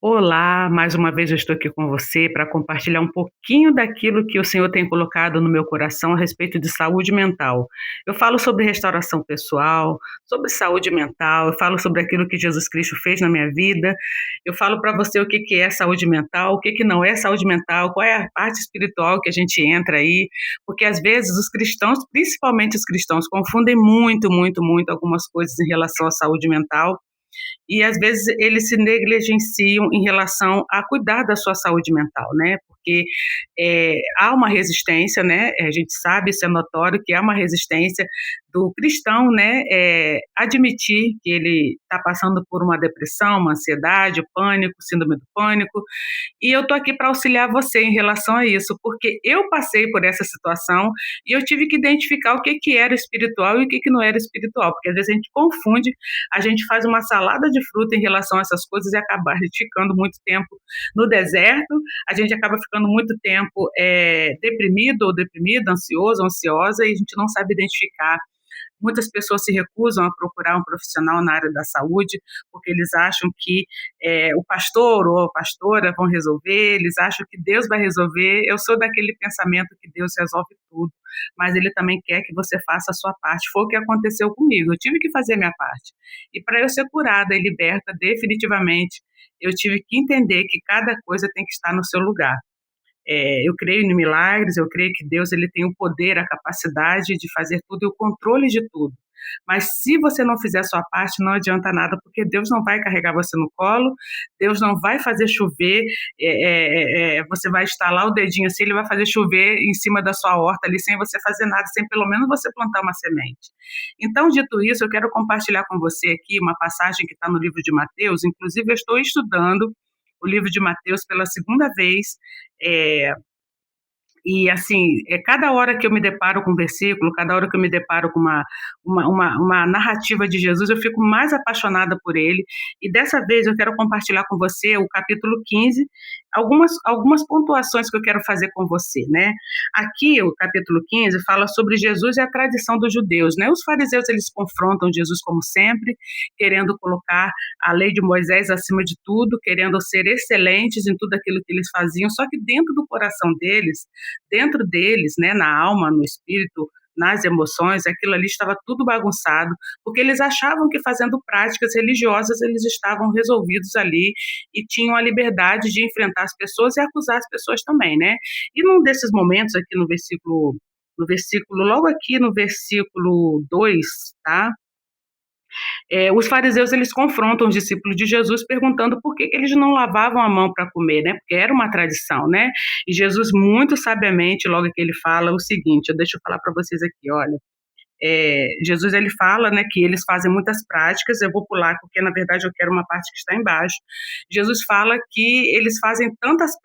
Olá, mais uma vez eu estou aqui com você para compartilhar um pouquinho daquilo que o Senhor tem colocado no meu coração a respeito de saúde mental. Eu falo sobre restauração pessoal, sobre saúde mental, eu falo sobre aquilo que Jesus Cristo fez na minha vida. Eu falo para você o que que é saúde mental, o que que não é saúde mental, qual é a parte espiritual que a gente entra aí, porque às vezes os cristãos, principalmente os cristãos, confundem muito algumas coisas em relação à saúde mental e às vezes eles se negligenciam em relação a cuidar da sua saúde mental, né? Porque há uma resistência, né? A gente sabe, isso é notório, que há uma resistência do cristão, né? Admitir que ele está passando por uma depressão, uma ansiedade, pânico, síndrome do pânico, e eu estou aqui para auxiliar você em relação a isso, porque eu passei por essa situação e eu tive que identificar o que que era espiritual e o que que não era espiritual, porque às vezes a gente confunde, a gente faz uma salada de fruta em relação a essas coisas e acaba a gente ficando muito tempo no deserto, a gente acaba ficando muito tempo deprimido ou deprimida, ansioso, ansiosa, e a gente não sabe identificar. Muitas pessoas se recusam a procurar um profissional na área da saúde, porque eles acham que o pastor ou a pastora vão resolver, eles acham que Deus vai resolver. Eu sou daquele pensamento que Deus resolve tudo, mas Ele também quer que você faça a sua parte. Foi o que aconteceu comigo, eu tive que fazer a minha parte. E para eu ser curada e liberta definitivamente, eu tive que entender que cada coisa tem que estar no seu lugar. Eu creio em milagres, eu creio que Deus ele tem o poder, a capacidade de fazer tudo e o controle de tudo. Mas se você não fizer a sua parte, não adianta nada, porque Deus não vai carregar você no colo, Deus não vai fazer chover, você vai estalar o dedinho assim, ele vai fazer chover em cima da sua horta ali, sem você fazer nada, sem pelo menos você plantar uma semente. Então, dito isso, eu quero compartilhar com você aqui uma passagem que está no livro de Mateus, inclusive eu estou estudando o livro de Mateus pela segunda vez, é, e assim, cada hora que eu me deparo com um versículo, cada hora que eu me deparo com uma narrativa de Jesus, eu fico mais apaixonada por ele. E dessa vez eu quero compartilhar com você o capítulo 15, algumas pontuações que eu quero fazer com você, né? Aqui, o capítulo 15 fala sobre Jesus e a tradição dos judeus, né? Os fariseus, eles confrontam Jesus como sempre, querendo colocar a lei de Moisés acima de tudo, querendo ser excelentes em tudo aquilo que eles faziam, só que dentro deles, né, na alma, no espírito, nas emoções, aquilo ali estava tudo bagunçado, porque eles achavam que fazendo práticas religiosas eles estavam resolvidos ali e tinham a liberdade de enfrentar as pessoas e acusar as pessoas também, né? E num desses momentos aqui no versículo, logo aqui no versículo 2, tá? Os fariseus eles confrontam os discípulos de Jesus perguntando por que eles não lavavam a mão para comer, né? Porque era uma tradição, né? E Jesus muito sabiamente, logo que ele fala o seguinte, deixa eu falar para vocês aqui, olha, Jesus ele fala, né, que eles fazem muitas práticas. Eu vou pular porque na verdade eu quero uma parte que está embaixo. Jesus fala que eles fazem tantas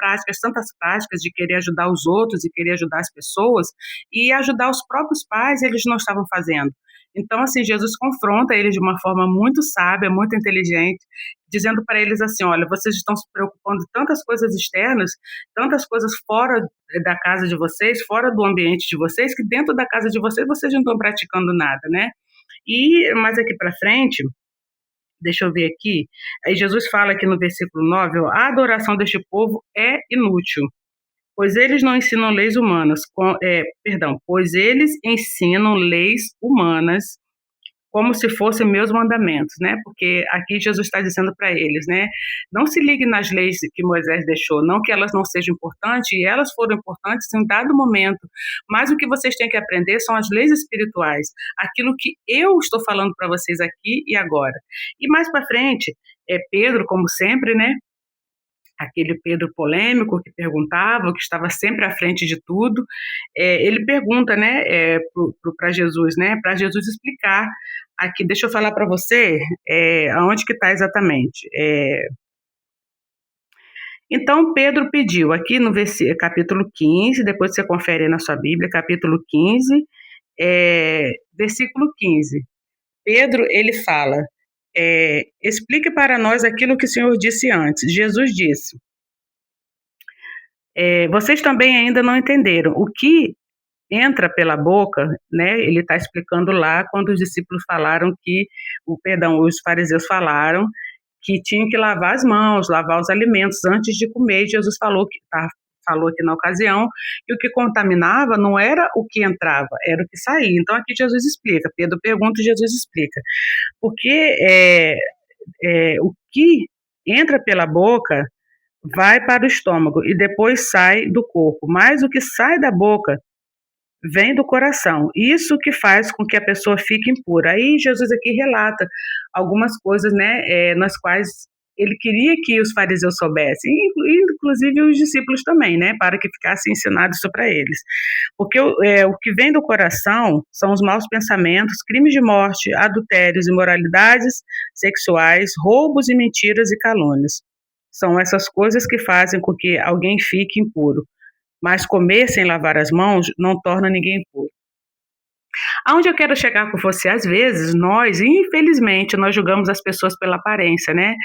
práticas de querer ajudar os outros e querer ajudar as pessoas e ajudar os próprios pais eles não estavam fazendo. Então, assim, Jesus confronta eles de uma forma muito sábia, muito inteligente, dizendo para eles assim: olha, vocês estão se preocupando de tantas coisas externas, tantas coisas fora da casa de vocês, fora do ambiente de vocês, que dentro da casa de vocês não estão praticando nada, né? E mais aqui para frente, deixa eu ver aqui, aí Jesus fala aqui no versículo 9, ó, a adoração deste povo é inútil, pois eles não ensinam leis humanas, pois eles ensinam leis humanas como se fossem meus mandamentos, né? Porque aqui Jesus está dizendo para eles, né? Não se ligue nas leis que Moisés deixou, não que elas não sejam importantes, e elas foram importantes em dado momento, mas o que vocês têm que aprender são as leis espirituais, aquilo que eu estou falando para vocês aqui e agora. E mais para frente, Pedro, como sempre, né? Aquele Pedro polêmico que perguntava, que estava sempre à frente de tudo, ele pergunta, né, para Jesus, né, para Jesus explicar. Aqui, deixa eu falar para você, aonde que está exatamente. Então, Pedro pediu, aqui no capítulo 15, depois você confere aí na sua Bíblia, capítulo 15, versículo 15. Pedro, ele fala, explique para nós aquilo que o Senhor disse antes. Jesus disse, vocês também ainda não entenderam. O que entra pela boca, né? Ele está explicando lá quando os discípulos falaram os fariseus falaram que tinha que lavar as mãos, lavar os alimentos antes de comer. E Jesus falou aqui na ocasião que o que contaminava não era o que entrava, era o que saía. Então aqui Jesus explica, Pedro pergunta e Jesus explica. Porque o que entra pela boca vai para o estômago e depois sai do corpo, mas o que sai da boca vem do coração. Isso que faz com que a pessoa fique impura. Aí Jesus aqui relata algumas coisas, né, nas quais ele queria que os fariseus soubessem, inclusive os discípulos também, né, para que ficasse ensinado isso para eles. Porque o que vem do coração são os maus pensamentos, crimes de morte, adultérios, imoralidades sexuais, roubos e mentiras e calúnias. São essas coisas que fazem com que alguém fique impuro. Mas comer sem lavar as mãos não torna ninguém impuro. Aonde eu quero chegar com você, às vezes, nós, infelizmente, nós julgamos as pessoas pela aparência, né?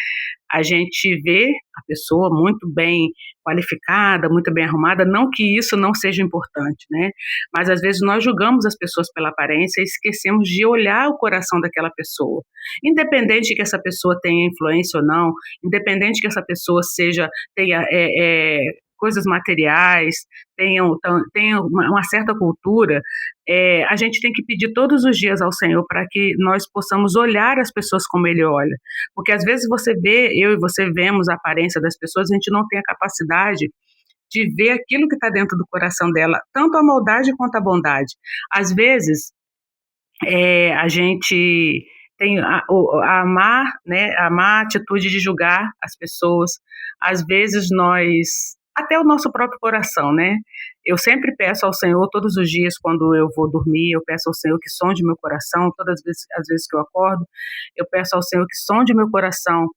A gente vê a pessoa muito bem qualificada, muito bem arrumada, não que isso não seja importante, né? Mas às vezes nós julgamos as pessoas pela aparência e esquecemos de olhar o coração daquela pessoa. Independente de que essa pessoa tenha influência ou não, independente que essa pessoa tenha coisas materiais, tenha uma certa cultura, a gente tem que pedir todos os dias ao Senhor para que nós possamos olhar as pessoas como Ele olha. Porque às vezes eu e você vemos a aparência das pessoas, a gente não tem a capacidade de ver aquilo que está dentro do coração dela, tanto a maldade quanto a bondade. Às vezes, a gente tem a má atitude de julgar as pessoas. Às vezes até o nosso próprio coração, né? Eu sempre peço ao Senhor, todos os dias, quando eu vou dormir, eu peço ao Senhor que sonde meu coração, as vezes que eu acordo, eu peço ao Senhor que sonde meu coração,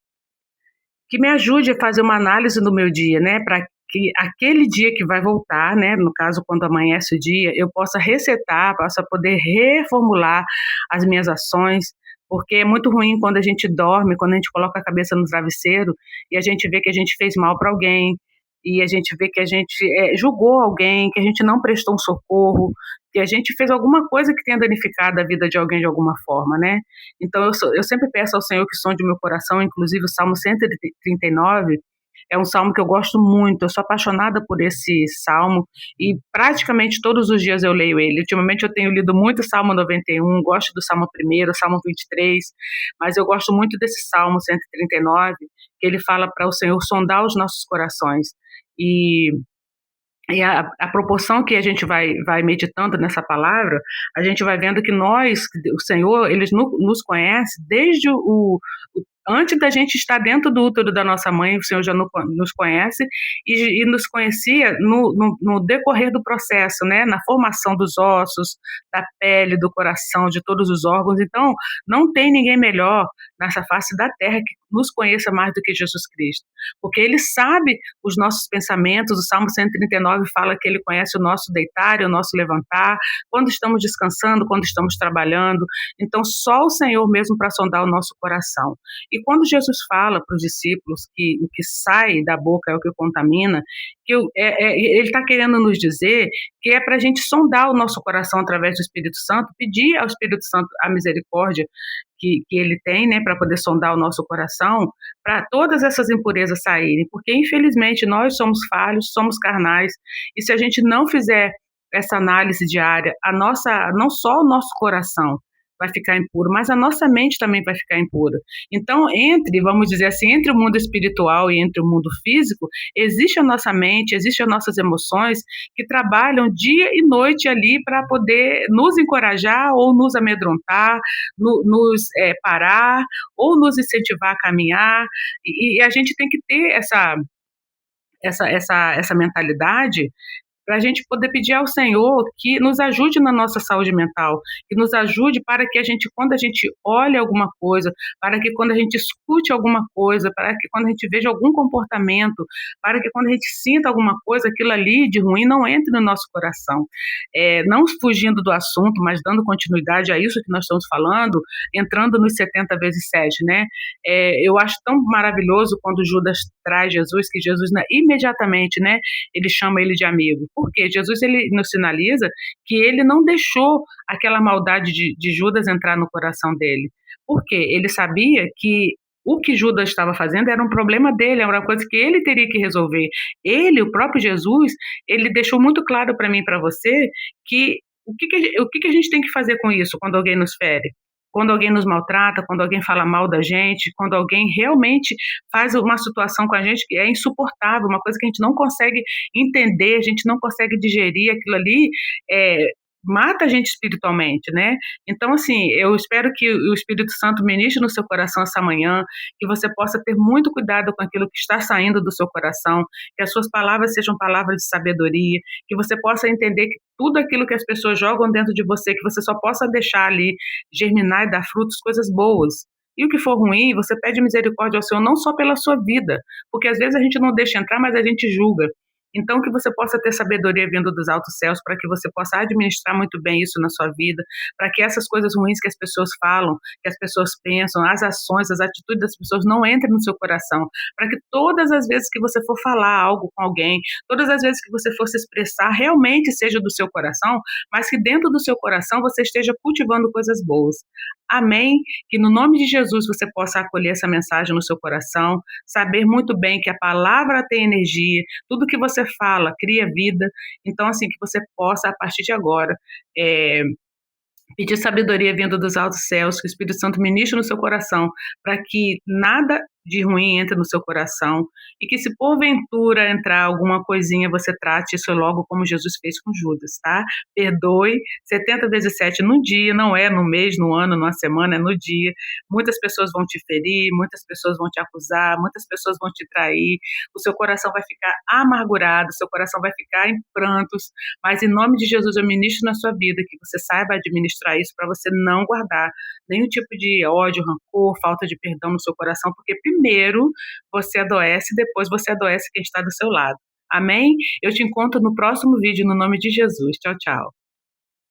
que me ajude a fazer uma análise do meu dia, né, para que aquele dia que vai voltar, né, no caso, quando amanhece o dia, eu possa resetar, possa poder reformular as minhas ações, porque é muito ruim quando a gente dorme, quando a gente coloca a cabeça no travesseiro e a gente vê que a gente fez mal para alguém, e a gente vê que a gente julgou alguém, que a gente não prestou um socorro, que a gente fez alguma coisa que tenha danificado a vida de alguém de alguma forma, né? Então eu sempre peço ao Senhor que sonde o meu coração, inclusive o Salmo 139 é um salmo que eu gosto muito, eu sou apaixonada por esse salmo e praticamente todos os dias eu leio ele. Ultimamente eu tenho lido muito o Salmo 91, gosto do Salmo 1º, Salmo 23, mas eu gosto muito desse Salmo 139, que ele fala para o Senhor sondar os nossos corações. E a proporção que a gente vai meditando nessa palavra, a gente vai vendo que o Senhor, Ele nos conhece desde antes da gente estar dentro do útero da nossa mãe, o Senhor já nos conhece e nos conhecia no decorrer do processo, né? Na formação dos ossos, da pele, do coração, de todos os órgãos. Então, não tem ninguém melhor nessa face da terra que nos conheça mais do que Jesus Cristo, porque Ele sabe os nossos pensamentos. O Salmo 139 fala que Ele conhece o nosso deitar e o nosso levantar, quando estamos descansando, quando estamos trabalhando. Então, só o Senhor mesmo para sondar o nosso coração. E quando Jesus fala para os discípulos que o que sai da boca é o que contamina, ele está querendo nos dizer que é para a gente sondar o nosso coração através do Espírito Santo, pedir ao Espírito Santo a misericórdia que ele tem, né, para poder sondar o nosso coração, para todas essas impurezas saírem, porque infelizmente nós somos falhos, somos carnais, e se a gente não fizer essa análise diária, não só o nosso coração vai ficar impuro, mas a nossa mente também vai ficar impura. Então, vamos dizer assim, entre o mundo espiritual e entre o mundo físico, existe a nossa mente, existem as nossas emoções que trabalham dia e noite ali para poder nos encorajar ou nos amedrontar, nos parar ou nos incentivar a caminhar. E a gente tem que ter essa mentalidade para a gente poder pedir ao Senhor que nos ajude na nossa saúde mental, que nos ajude para que quando a gente olhe alguma coisa, para que quando a gente escute alguma coisa, para que quando a gente veja algum comportamento, para que quando a gente sinta alguma coisa, aquilo ali de ruim não entre no nosso coração. Não fugindo do assunto, mas dando continuidade a isso que nós estamos falando, entrando nos 70 vezes 7, né? Eu acho tão maravilhoso quando Judas traz Jesus, que Jesus imediatamente, né, ele chama ele de amigo. Porque Jesus, ele nos sinaliza que ele não deixou aquela maldade de Judas entrar no coração dele. Porque ele sabia que O que Judas estava fazendo era um problema dele, era uma coisa que ele teria que resolver. Ele, o próprio Jesus, ele deixou muito claro para mim e para você que o que a gente tem que fazer com isso quando alguém nos fere? Quando alguém nos maltrata, quando alguém fala mal da gente, quando alguém realmente faz uma situação com a gente que é insuportável, uma coisa que a gente não consegue entender, a gente não consegue digerir aquilo ali, é, mata a gente espiritualmente, né? Então, assim, eu espero que o Espírito Santo ministre no seu coração essa manhã, que você possa ter muito cuidado com aquilo que está saindo do seu coração, que as suas palavras sejam palavras de sabedoria, que você possa entender que tudo aquilo que as pessoas jogam dentro de você, que você só possa deixar ali germinar e dar frutos, coisas boas. E o que for ruim, você pede misericórdia ao Senhor, não só pela sua vida, porque às vezes a gente não deixa entrar, mas a gente julga. Então, que você possa ter sabedoria vindo dos altos céus, para que você possa administrar muito bem isso na sua vida, para que essas coisas ruins que as pessoas falam, que as pessoas pensam, as ações, as atitudes das pessoas não entrem no seu coração, para que todas as vezes que você for falar algo com alguém, todas as vezes que você for se expressar, realmente seja do seu coração, mas que dentro do seu coração você esteja cultivando coisas boas. Amém? Que no nome de Jesus você possa acolher essa mensagem no seu coração, saber muito bem que a palavra tem energia, tudo que você fala cria vida. Então, assim, que você possa, a partir de agora, é, pedir sabedoria vindo dos altos céus, que o Espírito Santo ministre no seu coração, para que nada de ruim entre no seu coração e que se porventura entrar alguma coisinha, você trate isso logo como Jesus fez com Judas, tá? Perdoe 70 vezes 7 no dia, não é no mês, no ano, numa semana, é no dia. Muitas pessoas vão te ferir, muitas pessoas vão te acusar, muitas pessoas vão te trair, o seu coração vai ficar amargurado, o seu coração vai ficar em prantos, mas em nome de Jesus eu ministro na sua vida que você saiba administrar isso para você não guardar nenhum tipo de ódio, rancor, falta de perdão no seu coração, porque primeiro você adoece, depois você adoece quem está do seu lado. Amém? Eu te encontro no próximo vídeo no nome de Jesus. Tchau, tchau.